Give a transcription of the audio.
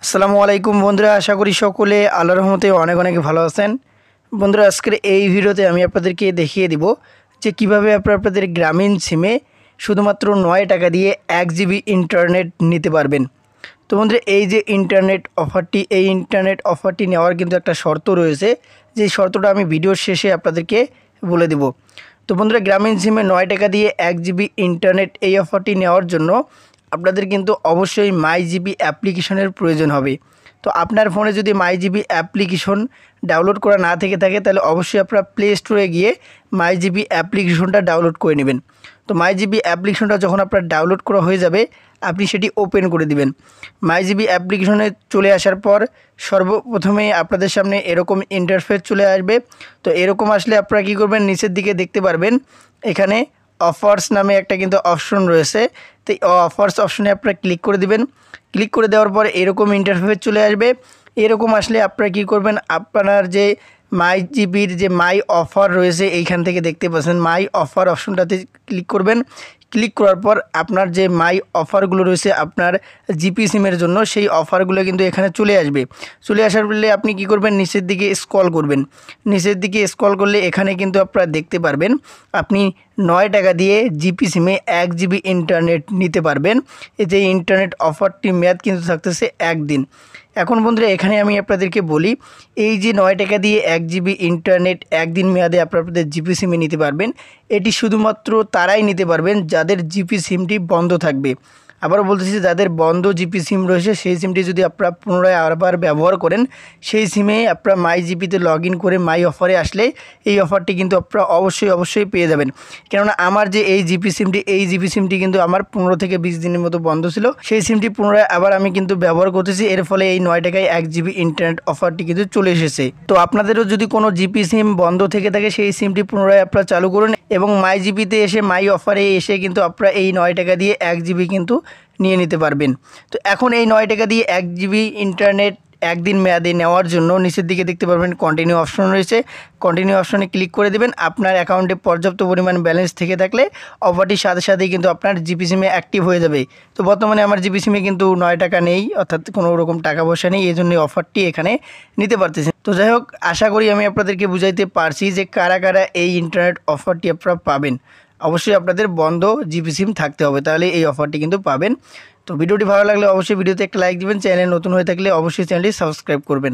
আসসালামু আলাইকুম বন্ধুরা, আশা করি সকলে আল্লাহর রহমতে অনেক অনেক ভালো আছেন। বন্ধুরা, আজকের এই ভিডিওতে আমি আপনাদেরকে দেখিয়ে দিব যে কিভাবে আপনাদের গ্রামীণ সিমে শুধুমাত্র 9 টাকা দিয়ে 1 জিবি ইন্টারনেট নিতে পারবেন। তো বন্ধুরা, এই যে ইন্টারনেট অফারটি নেওয়ার কিন্তু একটা শর্ত রয়েছে, যে শর্তটা আমি ভিডিওর শেষে আপনাদেরকে বলে দেব। তো বন্ধুরা, গ্রামীণ সিমে 9 টাকা দিয়ে 1 জিবি ইন্টারনেট এই অফারটি নেওয়ার জন্য আপনাদের কিন্তু অবশ্যই মাই জিবি অ্যাপ্লিকেশনের প্রয়োজন হবে। তো আপনার ফোনে যদি মাই জিবি অ্যাপ্লিকেশন ডাউনলোড করা না থেকে থাকে, তাহলে অবশ্যই আপনারা প্লে স্টোরে গিয়ে মাই জিবি অ্যাপ্লিকেশনটা ডাউনলোড করে নেবেন। তো মাই জিবি অ্যাপ্লিকেশনটা যখন আপনার ডাউনলোড করা হয়ে যাবে, আপনি সেটি ওপেন করে দিবেন। মাই জিবি অ্যাপ্লিকেশনে চলে আসার পর সর্বপ্রথমে আপনাদের সামনে এরকম ইন্টারফেস চলে আসবে। তো এরকম আসলে আপনারা কী করবেন, নিচের দিকে দেখতে পারবেন এখানে অফার্স নামে একটা কিন্তু অপশন রয়েছে। তো এই অফার্স অপশনে আপনারা ক্লিক করে দিবেন। ক্লিক করে দেওয়ার পর এরকম ইন্টারফেস চলে আসবে। এরকম আসলে আপনারা কী করবেন, আপনার যে মাই জিবির যে মাই অফার রয়েছে এইখান থেকে দেখতে পাচ্ছেন মাই অফার অপশনটাতে ক্লিক করবেন। ক্লিক করার পর আপনার যে মাই অফারগুলো রয়েছে আপনার জিপি সিমের জন্য, সেই অফারগুলো কিন্তু এখানে চলে আসবে। চলে আসার ফলে আপনি কি করবেন, নিচের দিকে স্ক্রল করবেন। নিচের দিকে স্ক্রল করলে এখানে কিন্তু আপনারা দেখতে পারবেন আপনি 9 টাকা দিয়ে জিপি সিমে 1 জিবি ইন্টারনেট নিতে পারবেন। এই যে ইন্টারনেট অফারটি মেয়াদ কিন্তু থাকতেছে 1 দিন। এখন বন্ধুরা, এখানে আমি আপনাদেরকে বলি, এই যে 9 টাকা দিয়ে 1 জিবি ইন্টারনেট 1 দিন মেয়াদে আপনাদের জিপি সিমে নিতে পারবেন, এটি শুধুমাত্র তারাই নিতে পারবেন যাদের জিপি সিমটি বন্ধ থাকবে। আবারও বলতেছি, যাদের বন্ধ জিপি সিম রয়েছে সেই সিমটি যদি আপনারা পুনরায় আবার ব্যবহার করেন, সেই সিমে আপনারা মাই জিপিতে লগ ইন করে মাই অফারে আসলে এই অফারটি কিন্তু আপনারা অবশ্যই পেয়ে যাবেন। কেননা আমার যে এই জিপি সিমটি কিন্তু আমার 15 থেকে 20 দিনের মতো বন্ধ ছিল। সেই সিমটি পুনরায় আবার আমি কিন্তু ব্যবহার করতেছি, এর ফলে এই 9 টাকায় 1 জিবি ইন্টারনেট অফারটি কিন্তু চলে এসেছে। তো আপনাদেরও যদি কোনো জিপি সিম বন্ধ থেকে থাকে, সেই সিমটি পুনরায় আপনারা চালু করুন এবং মাই জিপিতে এসে মাই অফারে এসে কিন্তু আপনারা এই 9 টাকা দিয়ে 1 জিবি কিন্তু নিয়ে নিতে পারবেন। তো এখন এই 9 টাকা দিয়ে 1 জিবি ইন্টারনেট 1 দিন মেয়াদে নেওয়ার জন্য নিচের দিকে দেখতে পারবেন কন্টিনিউ অপশন রয়েছে। কন্টিনিউ অপশনে ক্লিক করে দেবেন। আপনার অ্যাকাউন্টে পর্যাপ্ত পরিমাণ ব্যালেন্স থেকে থাকলে অফারটির সাথে সাথেই কিন্তু আপনার জিপি সিমে অ্যাক্টিভ হয়ে যাবে। তো বর্তমানে আমার জিপি সিমে কিন্তু 9 টাকা নেই, অর্থাৎ কোনো রকম টাকা পয়সা নেই, এই জন্য অফারটি এখানে নিতে পারতেছেন। তো যাই হোক, আশা করি আমি আপনাদেরকে বুঝাইতে পারছি যে কারা কারা এই ইন্টারনেট অফারটি আপনারা পাবেন। অবশ্যই আপনাদের বন্ধ জিপি সিম থাকতে হবে, তাহলে এই অফারটি কিন্তু পাবেন। তো ভিডিওটি ভালো লাগলে অবশ্যই ভিডিওতে একটা লাইক দিবেন। চ্যানেল নতুন হয়ে থাকলে অবশ্যই চ্যানেলটি সাবস্ক্রাইব করবেন।